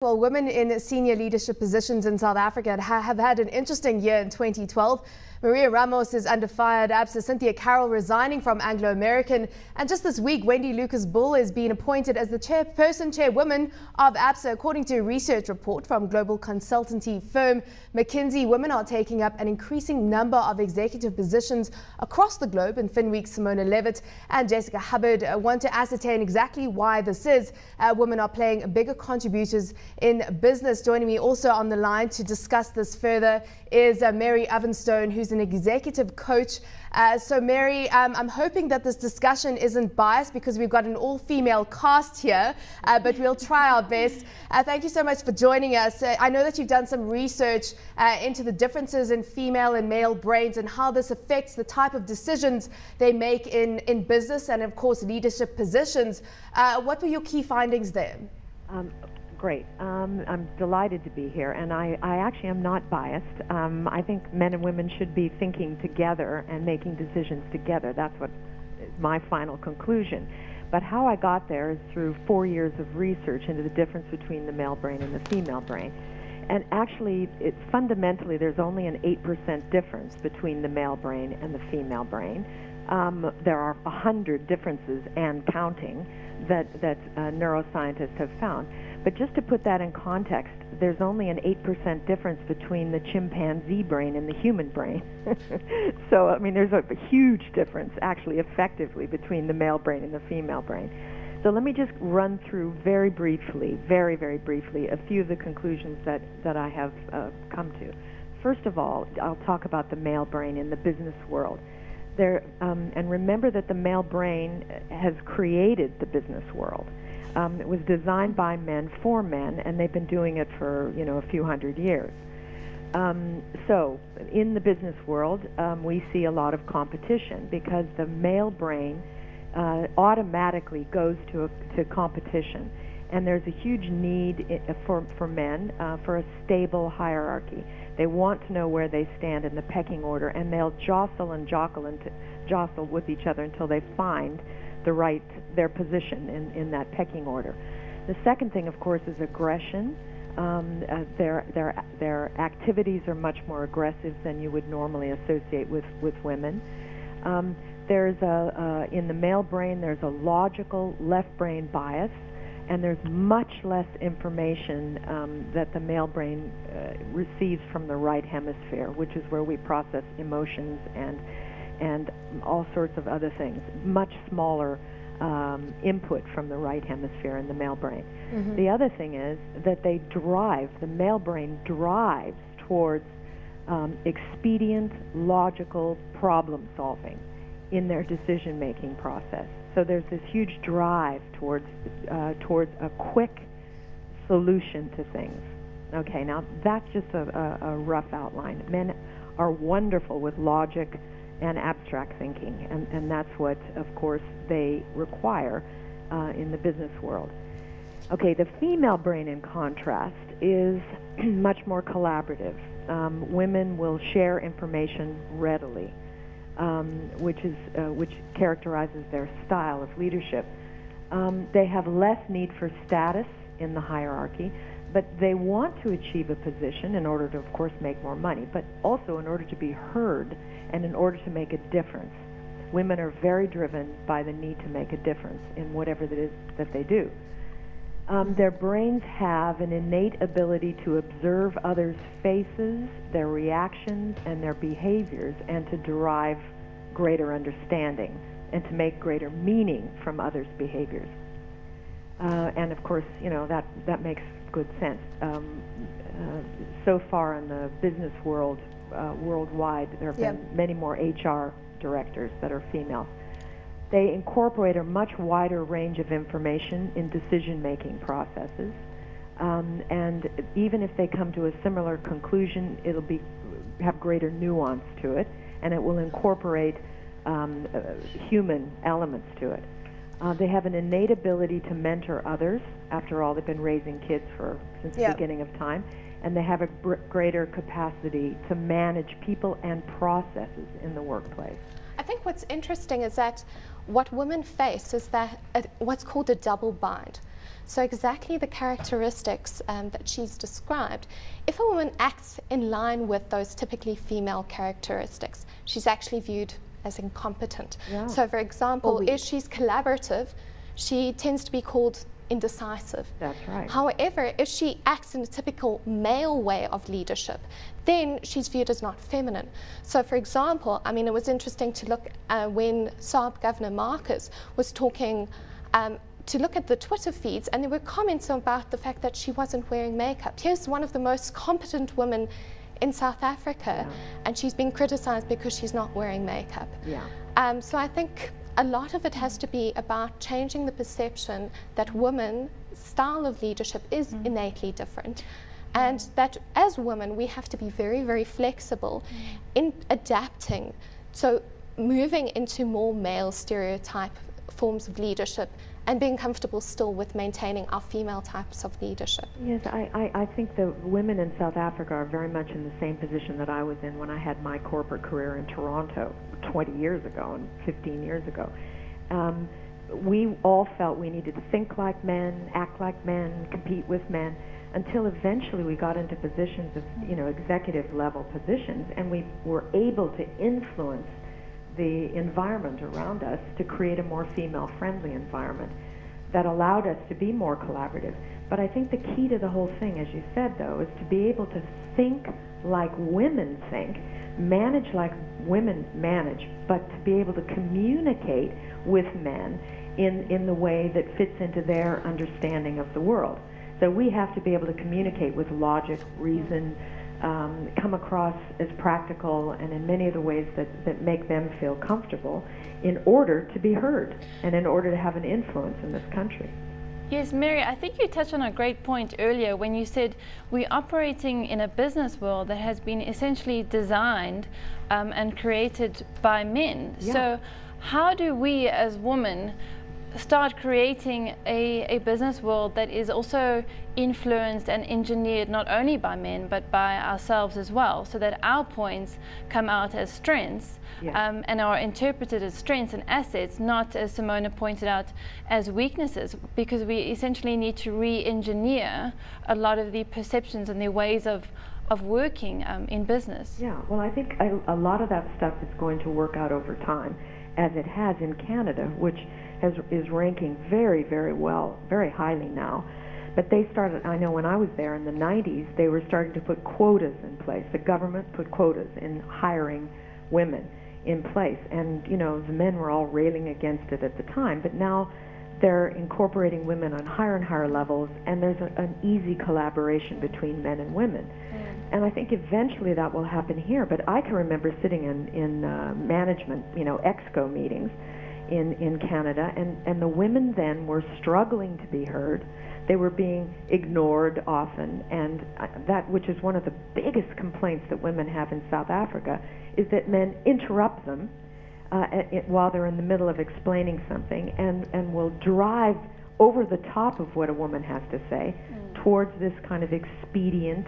Well, women in senior leadership positions in South Africa have had an interesting year in 2012. Maria Ramos is under fire at ABSA, Cynthia Carroll resigning from Anglo American, and just this week, Wendy Lucas-Bull is being appointed as the chairwoman of ABSA. According to a research report from global consultancy firm McKinsey, women are taking up an increasing number of executive positions across the globe. In Finweek's Simona Levitt and Jessica Hubbard want to ascertain exactly why this is. Women are playing bigger contributors in business. Joining me also on the line to discuss this further is Mary Ovenstone, who's an executive coach. So Mary, I'm hoping that this discussion isn't biased because we've got an all-female cast here, but we'll try our best. Thank you so much for joining us. I know that you've done some research into the differences in female and male brains and how this affects the type of decisions they make in business and, of course, leadership positions. What were your key findings there? Great. I'm delighted to be here, and I actually am not biased. I think men and women should be thinking together and making decisions together. That's what is my final conclusion. But how I got there is through 4 years of research into the difference between the male brain and the female brain. And actually, fundamentally, there's only an 8% difference between the male brain and the female brain. There are 100 differences and counting that neuroscientists have found. But just to put that in context, there's only an 8% difference between the chimpanzee brain and the human brain. So, I mean, there's a huge difference, actually, effectively, between the male brain and the female brain. So let me just run through very briefly, very briefly, a few of the conclusions that I have come to. First of all, I'll talk about the male brain in the business world. And remember that the male brain has created the business world. It was designed by men for men, and they've been doing it for, a few hundred years. So in the business world, we see a lot of competition because the male brain automatically goes to competition. And there's a huge need for men for a stable hierarchy. They want to know where they stand in the pecking order, and they'll jostle with each other until they find their position in that pecking order. The second thing, of course, is aggression. Their activities are much more aggressive than you would normally associate with women. In the male brain, there's a logical left brain bias, and there's much less information that the male brain receives from the right hemisphere, which is where we process emotions and all sorts of other things. Much smaller input from the right hemisphere in the male brain. Mm-hmm. The other thing is that the male brain drives towards expedient, logical problem solving in their decision-making process. So there's this huge drive towards a quick solution to things. Okay, now that's just a rough outline. Men are wonderful with logic and abstract thinking, and that's what, of course, they require in the business world. Okay, the female brain, in contrast, is much more collaborative. Women will share information readily, which characterizes their style of leadership. They have less need for status in the hierarchy, but they want to achieve a position in order to, of course, make more money, but also in order to be heard and in order to make a difference. Women are very driven by the need to make a difference in whatever it is that they do. Their brains have an innate ability to observe others' faces, their reactions, and their behaviors, and to derive greater understanding and to make greater meaning from others' behaviors. And of course, that makes good sense. So far in the business world, worldwide, there have been many more HR directors that are female. They incorporate a much wider range of information in decision-making processes, and even if they come to a similar conclusion, it'll have greater nuance to it, and it will incorporate human elements to it. They have an innate ability to mentor others. After all, they've been raising kids since the beginning of time, and they have a greater capacity to manage people and processes in the workplace. I think what's interesting is that what women face is that what's called a double bind. So exactly the characteristics that she's described. If a woman acts in line with those typically female characteristics, she's actually viewed as incompetent. Yeah. So for example, if she's collaborative, she tends to be called indecisive. That's right. However, if she acts in a typical male way of leadership, then she's viewed as not feminine. So for example, I mean, it was interesting to look when Saab Governor Marcus was talking to look at the Twitter feeds, and there were comments about the fact that she wasn't wearing makeup. Here's one of the most competent women in South Africa, and she's been criticized because she's not wearing makeup. So I think a lot of it has to be about changing the perception that women's style of leadership is innately different, and that as women we have to be very, very flexible in adapting, so moving into more male stereotype forms of leadership and being comfortable still with maintaining our female types of leadership. Yes, I think the women in South Africa are very much in the same position that I was in when I had my corporate career in Toronto 20 years ago and 15 years ago. We all felt we needed to think like men, act like men, compete with men, until eventually we got into positions of, executive level positions, and we were able to influence the environment around us to create a more female-friendly environment that allowed us to be more collaborative. But I think the key to the whole thing, as you said, though, is to be able to think like women think, manage like women manage, but to be able to communicate with men in the way that fits into their understanding of the world. So we have to be able to communicate with logic, reason, come across as practical and in many of the ways that make them feel comfortable in order to be heard and in order to have an influence in this country. Yes, Mary, I think you touched on a great point earlier when you said we're operating in a business world that has been essentially designed and created by men. Yeah. So how do we as women start creating a business world that is also influenced and engineered not only by men but by ourselves as well, so that our points come out as strengths and are interpreted as strengths and assets, not, as Simona pointed out, as weaknesses, because we essentially need to re-engineer a lot of the perceptions and the ways of working in business. Yeah, well, I think a lot of that stuff is going to work out over time, as it has in Canada, which is ranking very, very well, very highly now. But they started, I know when I was there in the 90s, they were starting to put quotas in place. The government put quotas in hiring women in place. And, the men were all railing against it at the time. But now they're incorporating women on higher and higher levels, and there's an easy collaboration between men and women. And I think eventually that will happen here. But I can remember sitting in management, EXCO meetings, in Canada, and the women then were struggling to be heard. They were being ignored often, and that, which is one of the biggest complaints that women have in South Africa, is that men interrupt them while they're in the middle of explaining something, and will drive over the top of what a woman has to say towards this kind of expedient